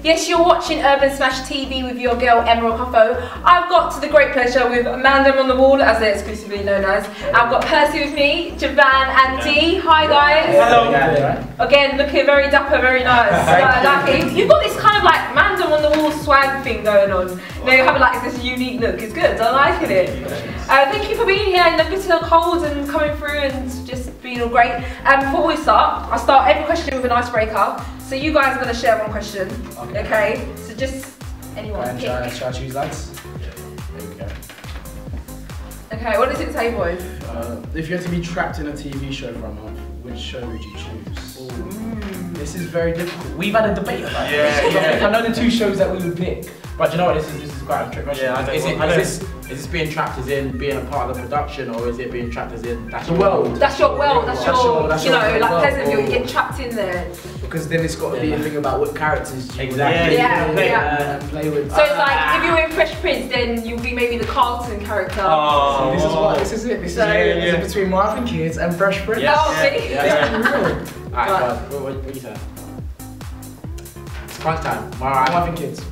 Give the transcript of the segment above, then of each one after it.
Yes, you're watching Urban Smash TV with your girl Emerald Huffo. I've got to the great pleasure with Mandem on the wall, as they're exclusively known as. I've got Percy with me, Javan and Dee. Hi guys. Hello. Again, looking very dapper, very nice. You've got this kind of like Mandem on the wall swag thing going on. You know, you have like this unique look. It's good. I'm liking it. Thank you for being here in the bitter cold and coming through and just being all great. Before we start, I start every question with an icebreaker. So you guys are going to share one question. Okay. So just anyone. Shall I choose, lads? Yeah. There we go. Okay. What does it say, boys? If you had to be trapped in a TV show for a month, which show would you choose? This is very difficult. We've had a debate about this. I know the two shows that we would pick. But you know what, this is quite a trick question. Yeah, is this being trapped as in being a part of the production, or is it being trapped as in that's the world? That's your world, that's your like Pleasantville, you get trapped in there. Because then it's got to be a thing about what characters you exactly and play with. So it's like, if you're in Fresh Prince, then you'll be maybe the Carlton character. Oh, this is it. This is between Marvin Kids and Fresh Prince. Yeah. Oh, really? Alright, what do you say? It's crunch time. Marvin Kids.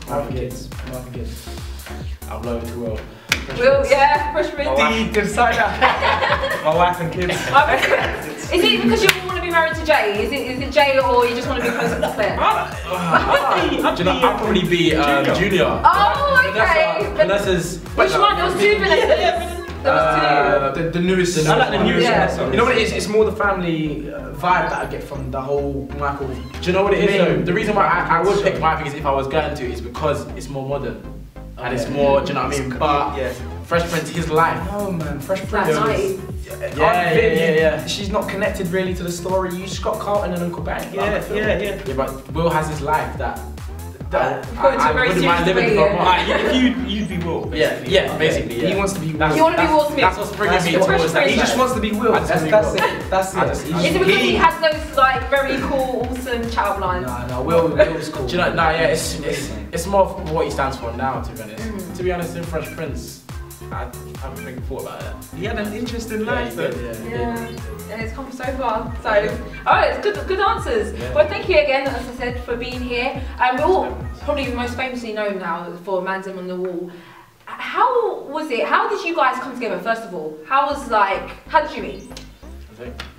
I'll blow into Will. Fresh Prince. Good side. My wife and kids. Is it because you want to be married to Jay? Is it Jay, or you just want to be closer to Claire? I'll probably be Junior. Oh, okay. Vanessa's. Which one? There was two Vanessas. There was two. The newest. I like the newest. You know what it is? It's more the family vibe that I get from the whole Michael. Do you know what it is though? The reason why I would pick my thing is if I was going to is because it's more modern. And it's more, do you know what I mean? But Fresh Prince, his life. Oh man, Fresh Prince. Yeah. She's not connected really to the story. You just got Carlton and Uncle Ben. Yeah, but Will has his life that I wouldn't mind living for a month. If you'd be Will. Basically. He wants to be Will. You want to be Will Smith? That's what's bringing me towards that. He just wants to be Will. That's it. Is it because he has those like very cool, awesome child lines? No, Will's cool. Do you know? It's more of what he stands for now. To be honest, in Fresh Prince, I haven't really thought about it. He had an interesting life though. And it's come so far. So, alright, it's good answers. Yeah. Well, thank you again, as I said, for being here. We're all probably most famously known now for Mandem on the Wall. How was it? How did you guys come together? First of all, how did you meet?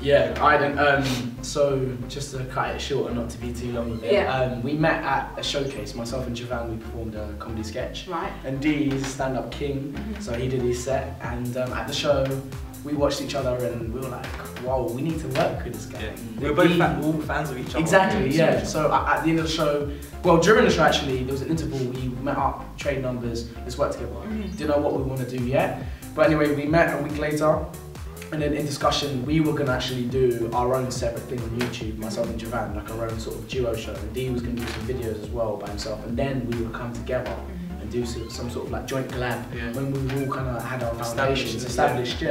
Yeah, I didn't. So just to cut it short and not to be too long with it, we met at a showcase. Myself and Javan, we performed a comedy sketch. Right. And Dee is a stand-up king, so he did his set. And at the show, we watched each other and we were like, "Whoa, we need to work with this guy." Yeah. We were both all fans of each other. Exactly. Yeah. So at the end of the show, during the show actually, there was an interval. We met up, trade numbers, let's work together. Didn't know what we want to do yet, but anyway, we met a week later. And then in discussion, we were gonna actually do our own separate thing on YouTube, myself and Javan, like our own sort of duo show. And Dee was gonna do some videos as well by himself. And then we would come together and do some sort of like joint collab when we all kind of had our foundations established.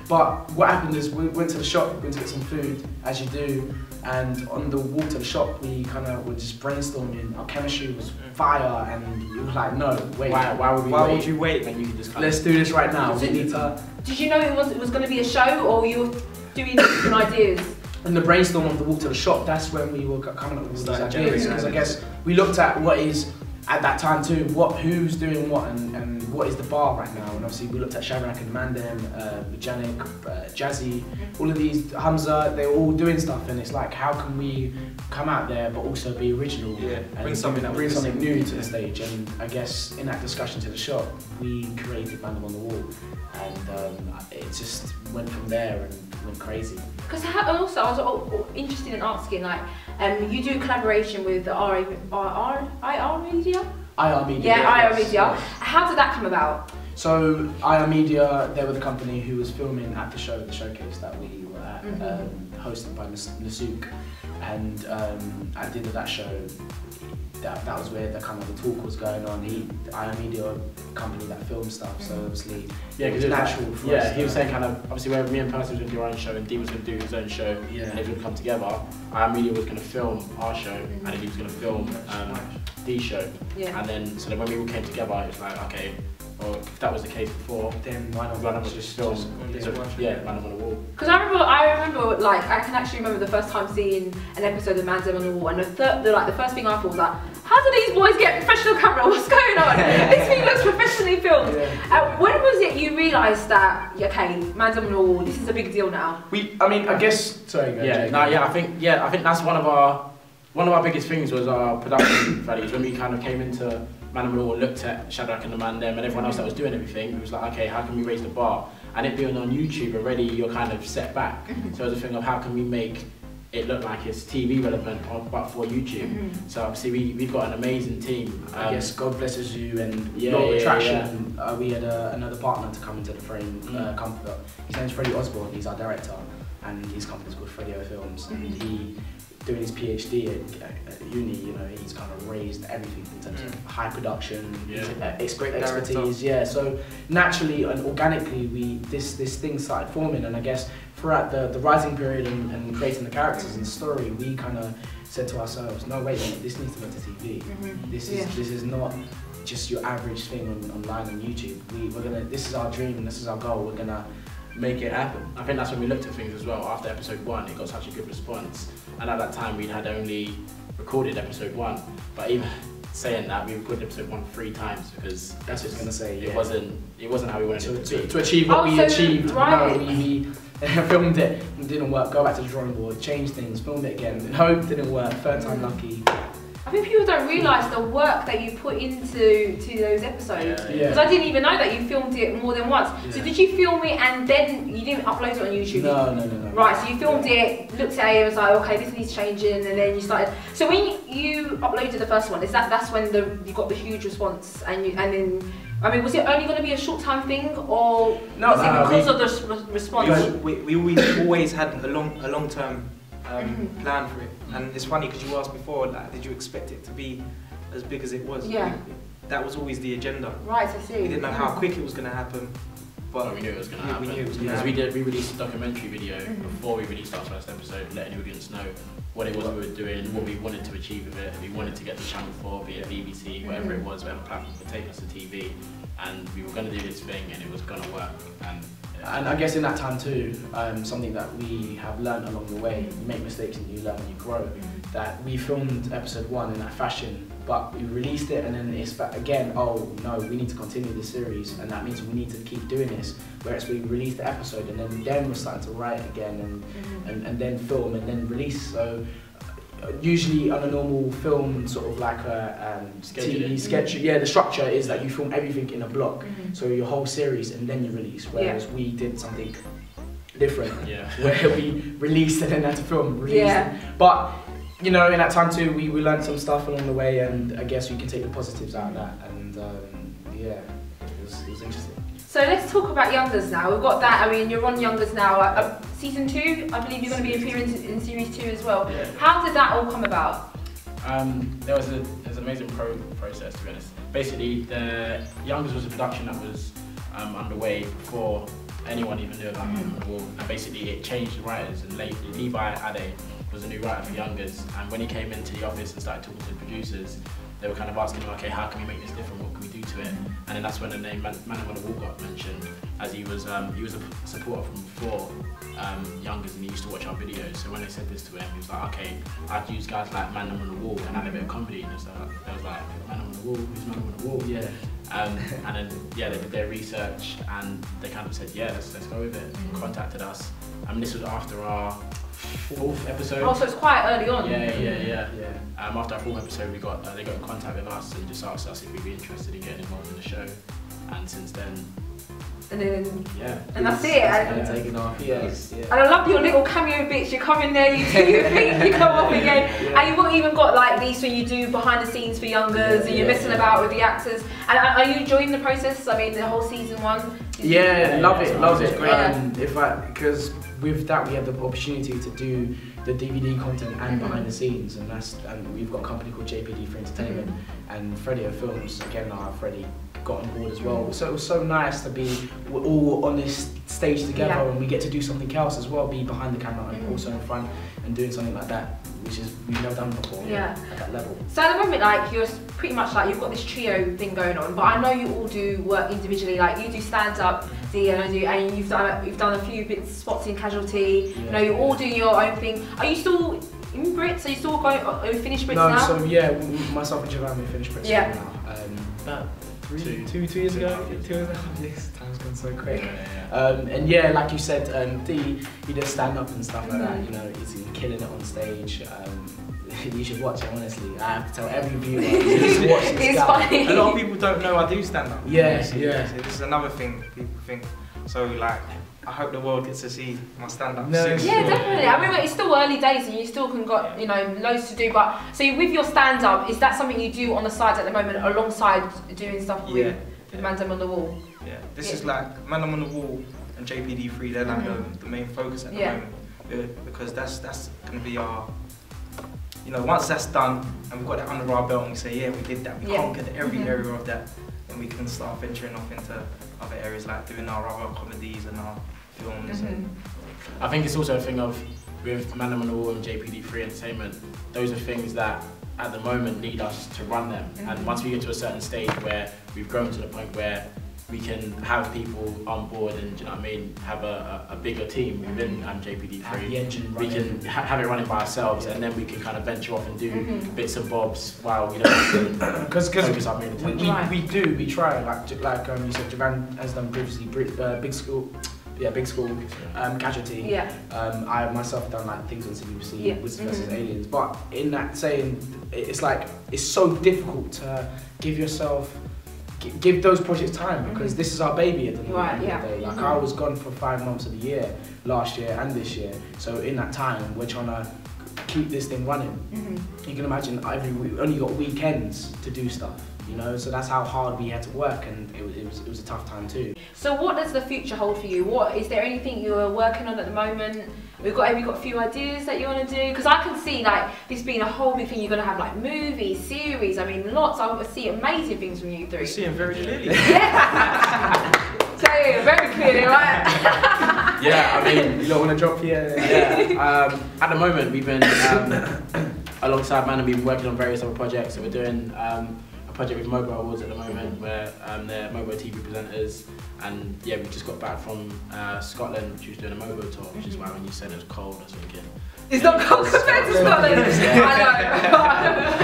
But what happened is we went to the shop, went to get some food, as you do. And on the walk to the shop, we kind of were just brainstorming. Our chemistry was fire, and we were like, "No, wait, why would we wait? Why would you wait when you could just let's do this right now." We need to. Did you know it was going to be a show, or you were doing different ideas? In the brainstorm of the walk to the shop, that's when we were coming up with these ideas. Because I guess we looked at what is at that time too, who's doing what, and what is the bar right now. And obviously we looked at Shadrach and Mandem, Janik, Jazzy, all of these, Hamza, they're all doing stuff, and it's like, how can we come out there but also be original and bring something new to the stage? And I guess in that discussion to the shop, we created Mandem on the Wall, and it just went from there and went crazy. Because also I was interested in asking, like, you do collaboration with IR Media? IR Media. Yeah, IR Media. How did that come about? So IR Media, they were the company who was filming at the showcase that we were at, hosted by Nasuk. And at the end of that show, that was where the kind of the talk was going on. IR Media company that filmed stuff, so obviously it was natural for us. He was saying kind of, obviously where me and Percy was going to do our own show and Dee was going to do his own show, and they would come together. IR Media was going to film our show, and then he was going to film Dee's show. And then, so then when we all came together, it was like, okay, well, if that was the case before, then why not just film Mandem on the Wall? Because I remember, like, I can actually remember the first time seeing an episode of Mandem on the Wall, and the first thing I thought was like, how how do these boys get professional camera? What's going on? This thing looks professionally filmed. Yeah. When was it you realised that, okay, Mandem on the wall, this is a big deal now? I guess, sorry, go yeah, Jake. no, yeah, I think that's one of our biggest things was our production values. When we kind of came into Mandem on the wall, looked at Shadrach and the Mandem and everyone else that was doing everything, it was like, okay, how can we raise the bar? And it being on YouTube already, you're kind of set back. So it was a thing of how can we make it look like it's TV relevant, but for YouTube. So obviously we've got an amazing team. I guess God blesses you and your attraction. We had another partner to come into the frame. His name's Freddie Osborne. He's our director, and his company's called Freddie Films. And he, doing his PhD at uni, you know, he's kind of raised everything in terms of high production, expertise. Yeah, so naturally and organically, this thing started forming, and I guess throughout the writing period and creating the characters and the story, we kind of said to ourselves, no, wait a minute, this needs to go to TV. This is not just your average thing online on YouTube. This is our dream and this is our goal. We're gonna make it happen. I think that's when we looked at things as well. After episode 1, it got such a good response, and at that time we had only recorded episode 1. But even saying that, we recorded episode 1 3 times because that's what I was gonna say. It wasn't how we wanted it to be. To achieve what we achieved. Right. No, we filmed it, it didn't work. Go back to the drawing board, change things, film it again. Hope didn't work. Third time lucky. I think people don't realise the work that you put into those episodes. Because I didn't even know that you filmed it more than once. So did you film it and then you didn't upload it on YouTube? No. Right, so you filmed it, looked at it, and was like, okay, this needs changing, and then you started. So when you uploaded the first one, that's when you got the huge response, and then. I mean, was it only going to be a short-time thing, or was it because of the response? We always had a long-term plan for it, and it's funny because you asked before, like, did you expect it to be as big as it was? Yeah. That was always the agenda. Right, I see. We didn't know how quick it was going to happen, but we knew it was going to happen. Because we released a documentary video before we released our first episode, letting the audience know what it was we were doing, what we wanted to achieve with it. We wanted to get the channel 4, be it BBC, whatever it was, whatever platform could take us to TV, and we were going to do this thing, and it was going to work. And I guess in that time too, something that we have learned along the way, you make mistakes and you learn when you grow, that we filmed episode 1 in that fashion, but we released it and then it's again, oh no, we need to continue this series, and that means we need to keep doing this. Whereas we released the episode and then we're starting to write again and then film and then release. So usually on a normal film, sort of like a TV sketch, the structure is that you film everything in a block, so your whole series and then you release, whereas we did something different, where we released and then had to film, but you know, in that time too, we learned some stuff along the way, and I guess we can take the positives out of that, and it was interesting. So let's talk about Youngers now. We've got that. I mean, you're on Youngers now. Season 2, I believe you're going to be appearing in series 2 as well. Yeah. How did that all come about? There was an amazing process, to be honest. Basically, the Youngers was a production that was underway before anyone even knew about Mandem on the Wall, and basically it changed the writers, and Levi Ade was a new writer for Youngers, and when he came into the office and started talking to the producers, they were kind of asking him, okay, how can we make this different, what can we do to it? And then that's when the name Mandem on the Wall got mentioned, as he was a supporter from before Youngers, and he used to watch our videos. So when they said this to him, he was like, okay, I'd use guys like Mandem on the Wall and add a bit of comedy, and so they was like, Mandem on the Wall, who's Mandem on the Wall? Yeah. And then they did their research and they kind of said, yeah, let's go with it. Contacted us. I mean, this was after our 4th episode. Oh, so it's quite early on. Yeah. After our 4th episode, they got in contact with us and just asked us if we'd be interested in getting involved in the show. And since then, and then and that's it. And taking off. And I love your little cameo bits. You come in there, you do your thing, you come off again, and you've even got like these when you do behind the scenes for Youngers, and you're messing about with the actors. And are you enjoying the process? I mean, the whole season 1. Love it. Great. Because with that, we have the opportunity to do the DVD content and behind the scenes, and we've got a company called JPD for Entertainment and Freddie Films. Again, Freddie got on board as well. So it was so nice to be all on this stage together, and we get to do something else as well, be behind the camera and also in front and doing something like that, which is we've never done before at that level. So at the moment, like, you're pretty much like, you've got this trio thing going on, but I know you all do work individually. Like, you do stand up, and you've done a few spots in Casualty. You know, you're all doing your own thing. Are you still in Brits? So you still going, finished Brits now? No, so yeah, myself and Javan, we finished Brits now. About 2 years ago. 2.5 years. Time's gone so quick. And yeah, like you said, D, he does stand up and stuff like that. You know, he's killing it on stage. You should watch it, honestly. I have to tell every viewer, you should watch this It's guy. funny. A lot of people don't know I do stand up. Yeah. So this is another thing people think. So like, I hope the world gets to see my stand up. Yeah, definitely. I mean, it's still early days and you still can got, you know, loads to do. But so with your stand up, is that something you do on the side at the moment alongside doing stuff with Mandem on the Wall? Yeah, this is like Mandem on the Wall and JPD3. They're like the main focus at the moment, because that's going to be our. You know, once that's done and we've got that under our belt and we say, yeah, we did that, we conquered every area of that, then we can start venturing off into other areas like doing our other comedies and our films. And I think it's also a thing of, with Mandem on the Wall and JPD3 Entertainment, those are things that at the moment need us to run them. And once we get to a certain stage where we've grown to the point where we can have people on board and, you know what I mean, have a bigger team within JPD3. We can have it running by ourselves, and then we can kind of venture off and do bits and bobs while we don't because focus our main attention. We try, like you said, Javan has done previously, Big School, Casualty. I myself have done like things on CBC, Wizards vs Aliens, but in that saying, it's like, it's so difficult to give those projects time, because this is our baby at the end of the day. Like I was gone for 5 months of the year, last year and this year. So in that time, we're trying to keep this thing running. You can imagine we only got weekends to do stuff, you know. So that's how hard we had to work, and it was a tough time too. So what does the future hold for you? What is there anything you are working on at the moment? Have you got a few ideas that you want to do? Because I can see like this being a whole big thing. You're going to have like movies, series. I mean, lots. I see amazing things from you three. You're seeing very clearly. So very clearly, right? Yeah, I mean, you don't want to drop here. At the moment, we've been alongside Mandem, we've been working on various other projects. So we're doing a project with Mobile Awards at the moment, where they're mobile TV presenters, and yeah, we just got back from Scotland, which was doing a mobile tour, which is why when you said it was cold, I was thinking. It's not cold compared to Scotland. I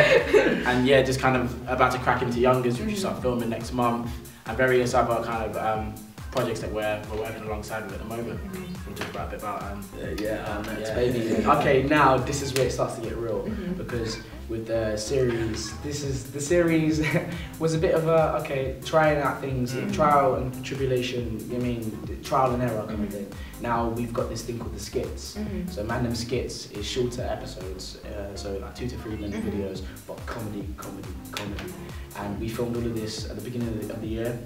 know. And yeah, just kind of about to crack into Youngers, which we start filming next month, and various other kind of projects that we're working alongside with at the moment. We'll talk about a bit about baby. Okay, now this is where it starts to get real, because with the series, the series was a bit of a trying out things, trial and tribulation. I mean, trial and error kind of thing. Now we've got this thing called the skits. So Mandem skits is shorter episodes, so like 2 to 3 minute videos, but comedy. And we filmed all of this at the beginning of the year.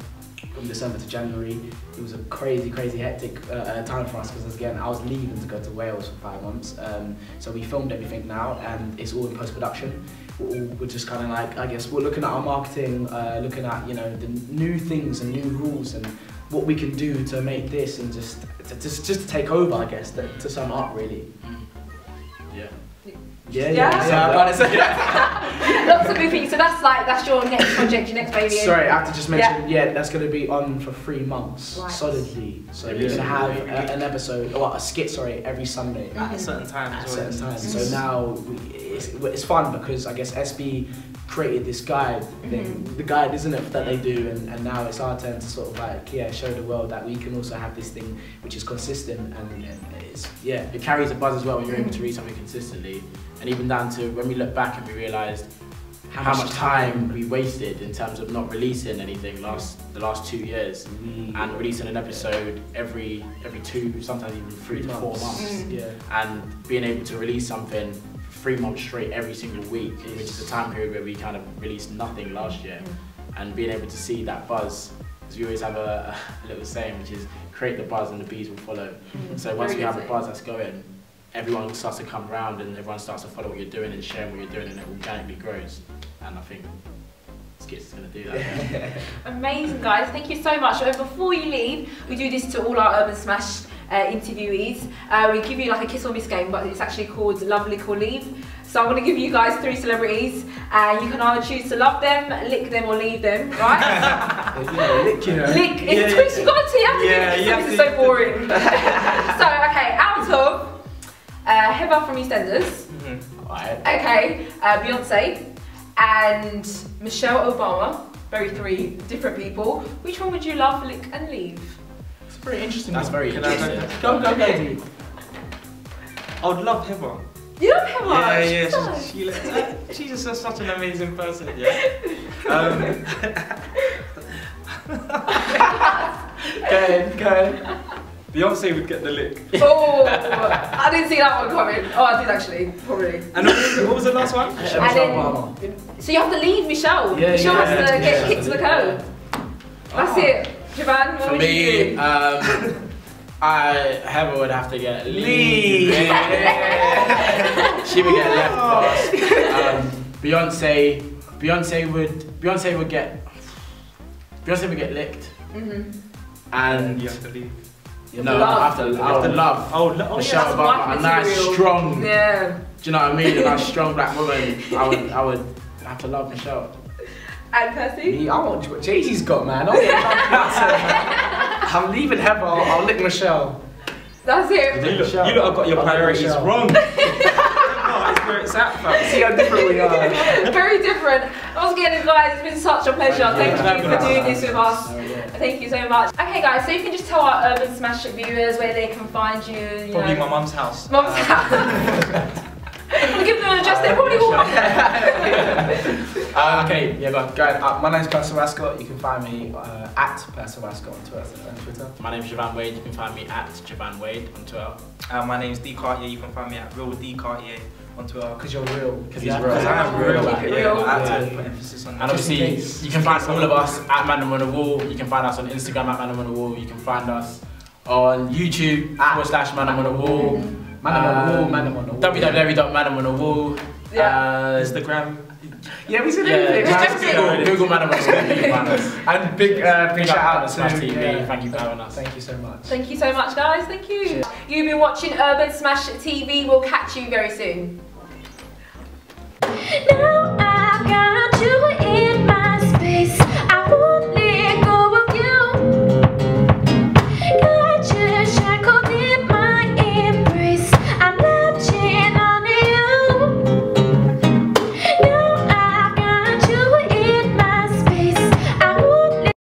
From December to January. It was a crazy hectic time for us, because again I was leaving to go to Wales for 5 months. So we filmed everything now, and it's all in post-production. We're just kind of like, I guess we're looking at our marketing, looking at, you know, the new things and new rules and what we can do to make this, and just to take over, I guess, to sum up really. Lots of moving. So that's your next project, your next baby. Sorry, I have to just mention, that's going to be on for 3 months solidly. So we're going to have an episode, or a skit, every Sunday at a certain time. So now it's fun, because I guess SB created this guide thing, the guide, isn't it, that they do, and now it's our turn to sort of like show the world that we can also have this thing which is consistent, and it's it carries a buzz as well when you're able to read something consistently. And even down to when we look back and we realised how much time we wasted in terms of not releasing anything the last 2 years, and releasing an episode every 2, sometimes even 3 to 4 months, and being able to release something 3 months straight every single week, which is a time period where we kind of released nothing last year, and being able to see that buzz, because we always have a little saying, which is create the buzz and the bees will follow. So once we have a buzz that's going, everyone starts to come around and everyone starts to follow what you're doing and sharing what you're doing, and it organically grows. And I think Skits is going to do that. Amazing, guys. Thank you so much. Before you leave, we do this to all our Urban Smash interviewees. We give you like a kiss or miss game, but it's actually called Love, Lick or Leave. So I'm going to give you guys 3 celebrities, and you can either choose to love them, lick them, or leave them, right? Lick, you know. Lick. It's twist. You got to. You have to do it. This is so boring. So, okay, out of Heather from EastEnders. Alright. Okay, Beyonce and Michelle Obama. Very three different people. Which one would you love, lick, and leave? It's very interesting. That's very interesting. Go, D. I would love Heather. You love Heather? Yeah. She's just such an amazing person. Yeah. Go ahead. Beyonce would get the lick. Oh, I didn't see that one coming. Oh, I did actually, probably. And what was the last one? And then, so you have to leave Michelle. Yeah, Michelle yeah, has to yeah, get hit to the curb. That's it. Javan, what For would you me, do? Heather would have to get leave. She would get left first. Beyonce would get licked. And you have to leave. no, I would love. Oh, Michelle Obama, a nice, strong. Yeah. Do you know what I mean? A nice, strong black woman. I would have to love Michelle. And Percy? Me, I want what Jay-Z's got, man. I'm leaving Heather. I'll lick Michelle. That's it. You look, have got your priorities wrong. It's where it's at, fam. See how different we are. Very different. Once again, guys, it's been such a pleasure. Thank you for doing this with us. Thank you so much. Okay, guys, so you can just tell our Urban Smash viewers where they can find you. Probably my mum's house. Mum's house. We'll give them an address. They probably will. Okay, yeah, go on. Guys, my name's Percival Ascot. You can find me at Percival Ascot on Twitter. My name's Javan Wade. You can find me at Javan Wade on Twitter. My name's D Cartier. You can find me at Real D Cartier on Twitter. Because you're real. Because he's real. Because I am real. Real. I have to put emphasis on that. And obviously, you can find all of us at Mandem on the Wall. You can find us on Instagram at Mandem on the Wall. You can find us on YouTube /Mandem on the Wall. Mandem on the Wall. www.mandemonthewall. Instagram. Yeah, we said everything. Google Mandem on the Wall. You can find us. And big shout out to SmashTV. Thank you for having us. Thank you so much. Thank you so much, guys. Thank you. Cheers. You've been watching Urban Smash TV. We'll catch you very soon. No.